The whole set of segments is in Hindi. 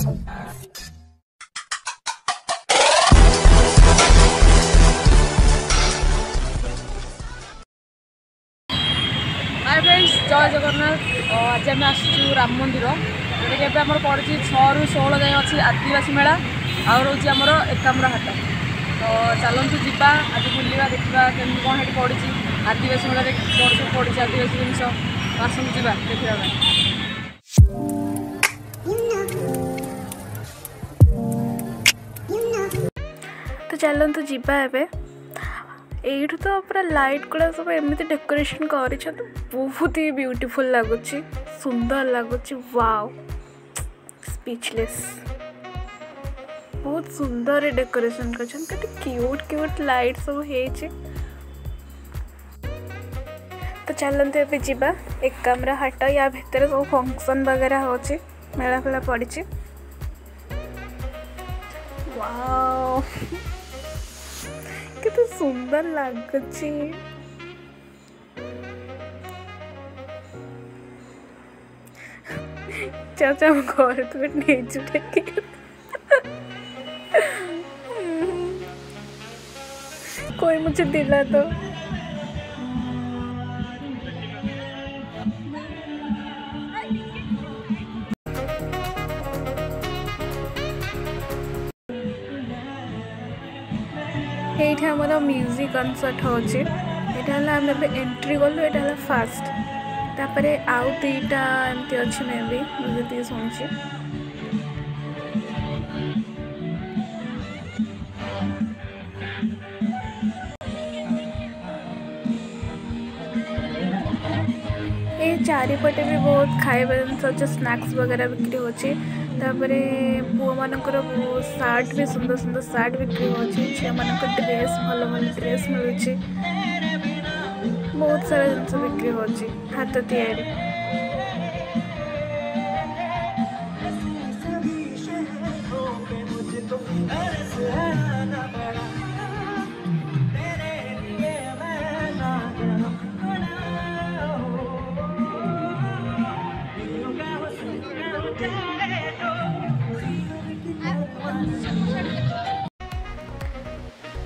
हाय फ्रेंड्स, जय जगन्नाथ। आज आम आसु राम मंदिर जोटा कि आम पड़ी 6 ରୁ 16 जाए अच्छी आदिवासी मेला आउ रोचे आमर एकाम्र हाट। तो चलतु जीवा आज बुलवा देखा केमी कौन ये पड़ी आदिवासी मेला कौन सब पड़ी आदिवासी जिन आसतु जीवा देखा। तो चलतु जीवा एबे एठू तो पूरा लाइट गुड़ा सब एमती डेकोरेशन कर बहुत ही ब्यूटीफुल लगुच, सुंदर लगुच। Wow, speechless. बहुत सुंदर डेकोरेशन कर क्यूट क्यूट लाइट सब है। तो चलते ए जावा एकाम्र हाट। या भितर सब फंक्शन वगैरह हो मेला फेला पड़ी। वाओ, केते सुंदर लगुची। चाचा घर तो नहीं कोई मुझे दिला तो ये आमर म्यूजिक कनसर्ट होना आम एंट्री गलु। ये फास्ट तापर आउ दुईटा एमती अच्छी मे भी मुझे शुणुची। ये चारिपटे भी बहुत खाଇବା जिन स्नैक्स वगैरह बिक्री होची। तापरे पुओ मानकर सार्ट भी सुंदर सुंदर सार्ट बिक्री होची। झील मान ड्रेस भल भल ड्रेस मिलूची। बहुत सारा जिनस बिक्री होची हाथ तैयारी।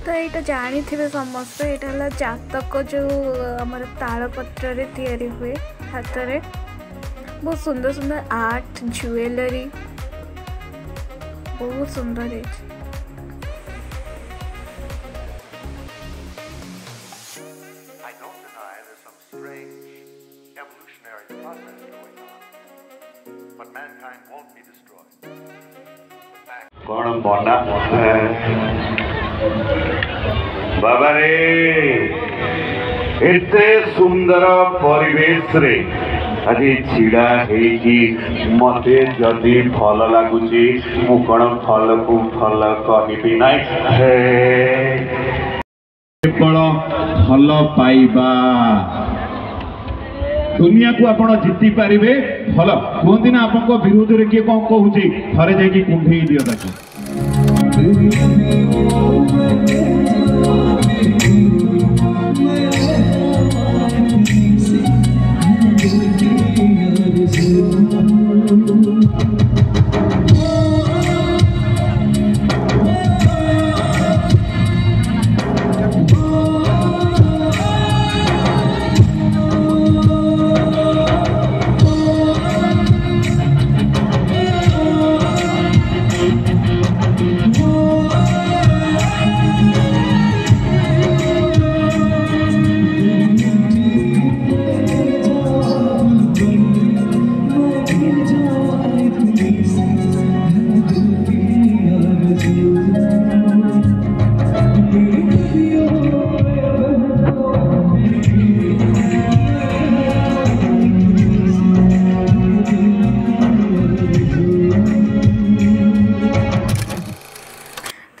तो यहाँ जानी थे समस्त, यहाँ जातक जो आम तालपत्र तैयारी हुए हाथ में। बहुत सुंदर सुंदर आर्ट ज्वेलरी बहुत सुंदर है। कौन बना बाबा रे एते सुंदर परिवेश रे आज छिड़ा मते जदि भल लगुची मु कौन फल को फल कहबी ना। केवल फल पाइबा दुनिया को आपण जीति पारिबे। फल कहते ना आप विरोध में किए कौन कहूँ थे जाकि कुंभे दियो ताकि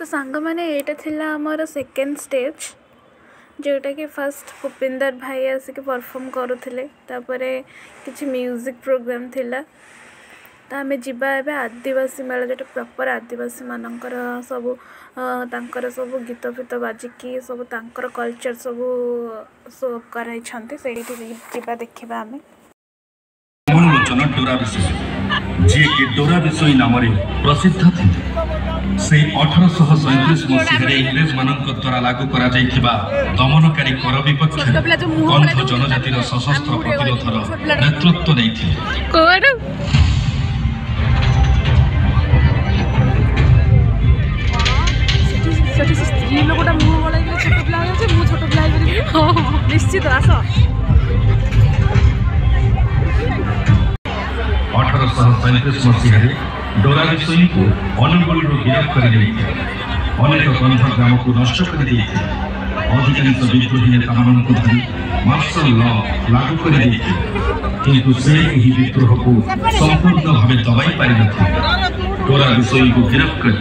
सांग मैंने ये थिला आमर सेकेंड स्टेज जोटा कि फर्स्ट भूपिंदर भाई आसिक परफॉर्म करुले। किसी म्यूजिक प्रोग्राम थिला। तो आम जीवा ए आदिवासी मेला जो प्रॉपर आदिवासी मानकर सब तांकर सब गीत फीत बाजिकी सब तांकर कल्चर सब शो कराई जीवा देखा आम। मनोरंजन डोरा विशेष जी कि डोरा बिसोई नाम प्रसिद्ध थे से 1837 मसीह इंग्रेज मान द्वारा लागू करा दमनकारी कर विपक्ष कंठ जनजातिर सशस्त्र प्रतिरोधर नेतृत्व नहीं स्त्री लोकटा मुह बड़ाई छोट पिला मुझे छोट पिला निश्चित आस 1837 मसीह डोरा बिसोई को अनुगुल गिरफ्त कर अनेक गंध ग्राम को नष्ट कर अधिकांश विद्रोही नेता मान धरी मार्शल लॉ लागू कर किंतु से विद्रोह को संपूर्ण भाव दबाई पारि न डोरा बिसोई को गिरफ्त कर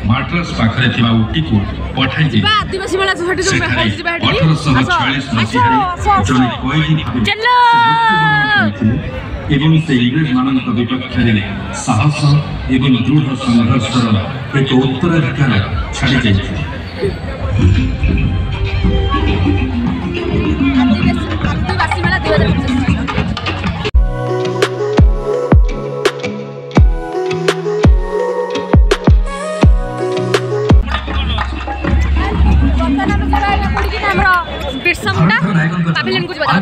माड्रास पाखरे थिबा उटी को पठाई आदिवासी मेला 1846 मसीह जने कोई एवं से इंग्रेज मान विपक्ष साहस एवं दृढ़ संघर्षर एक उत्तराधिकार छाड़ी जाइए आदिवासी मेला 2025 बिरसा मुंडा पाविलियन को बता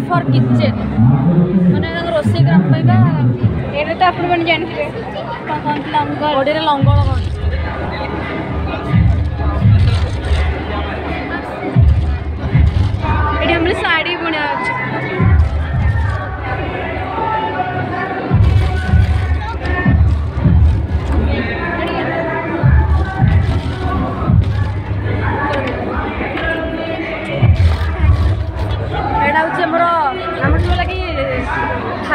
फॉर किचन माने रोसे ग्राम पाइबा एरे तो आपण मन जानथिबे कोन लंगल ओडे लंगल कोन एडी हमरे साड़ी बुने अछि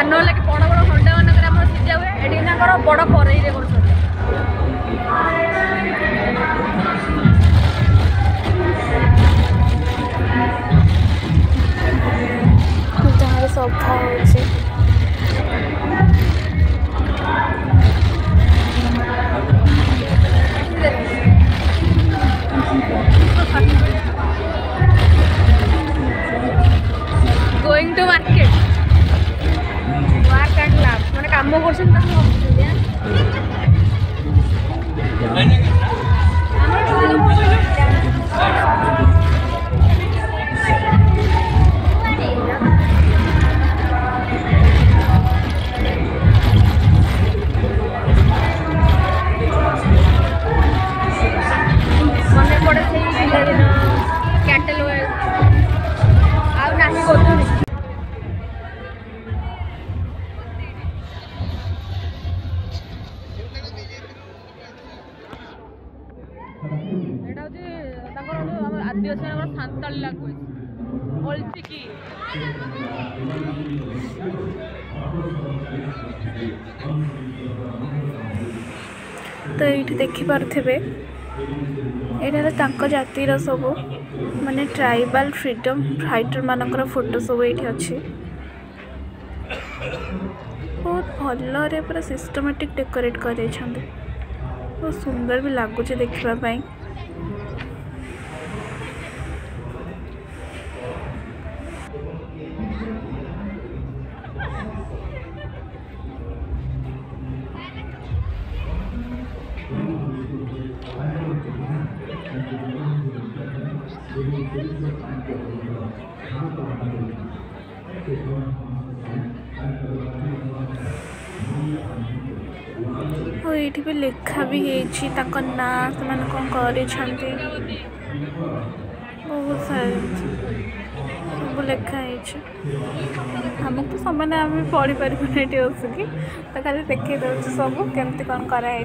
धान लगे बड़ बड़ हंडा मानक सिझा हुए ये बड़ करई कर सफा हो गोइंग टू मार्केट मैंने काम मन पड़े कैटल आदिवासी सान्ताली लैंग्वेज की तो ये देखिपे यहाँ जातिर सब माने ट्राइबल फ्रीडम फाइटर मानकर फोटो सब ये अच्छी बहुत भल पूरा सिस्टमेटिक डेकोरेट कर बहुत सुंदर भी लगुच देखापी ये भी लिखा भी ना से कौन कर बहुत सारे सब लिखाई आमको तो सामान्य आम पढ़ी पार्बन ये बसिकी तो खाली देखी दे सब केमती कौन कराई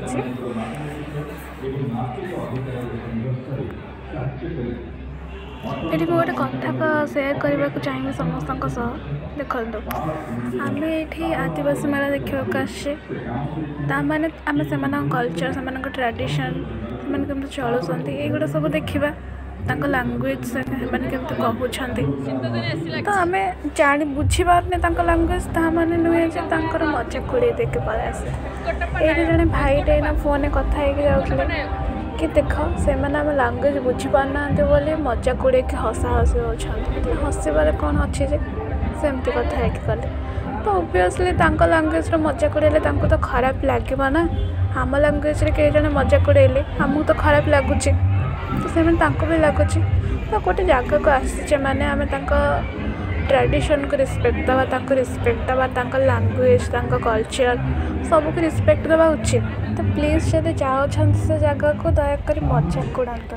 ये गोटे कथा सेयार करने को चाहिए समस्त देखो आम ये आदिवासी मेला देखा आसे ताने आम से कल्चर से ट्रेडिशन से केमती चलुँच युवा सब देखा लैंग्वेज से कहते कहते तो आम जानी बुझीपारे लैंग्वेज ताने नुहे मजा खोड़े देखे पल आसे ये जड़े भाईटे ना फोन कथा जाऊे कि देख से आम लैंग्वेज बुझीपारना बोली मजा खोड़े कि हसा हसी होती हसबार कौन अच्छे सेमती कथा है कले तो ओबियसली लैंग्वेज मजा खोड़े तो खराब लगे ना आम लैंग्वेज कई जन मजा खोड़े आमको तो खराब लगुच तो से भी लगुच तो गोटे जगह को आसीचे माने आम ट्रेडिशन को रिस्पेक्ट दवा रिस्पेक्ट दवा लैंग्वेज कल्चर सबको रिस्पेक्ट देवा उचित तो प्लीज जब जाओ से जगह को दयाक मजाक उड़ातु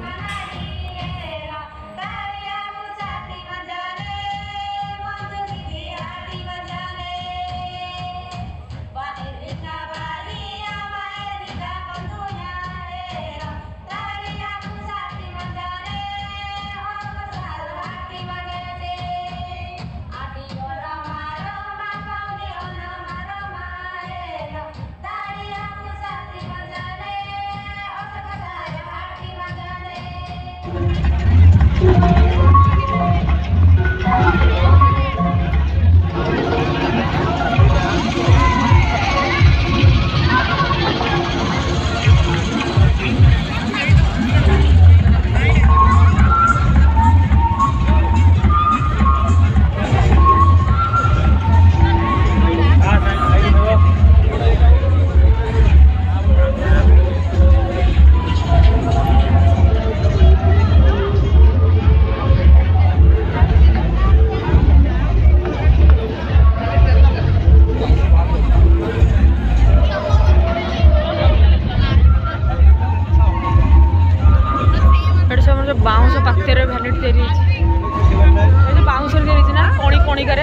बाउंस पाखर भैनिटी तैयारी बाउंस तैयारी ना कणी कणिकार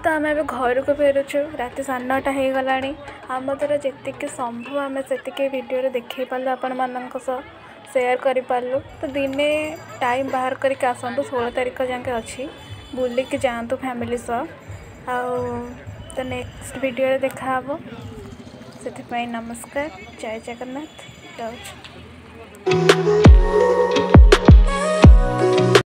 तो आम ए घर को फेरुचु रात 9:30 हो गला आम द्वारा जी संभव आम से वीडियो देखे पार्लु आपण मानक सेयार करूँ तो दिने टाइम बाहर करके आसतु 16 तारीख जाके अच्छी बुलिकी जातु फैमिली सह तो नेक्स्ट वीडियो देखा से नमस्कार जय जगन्नाथ।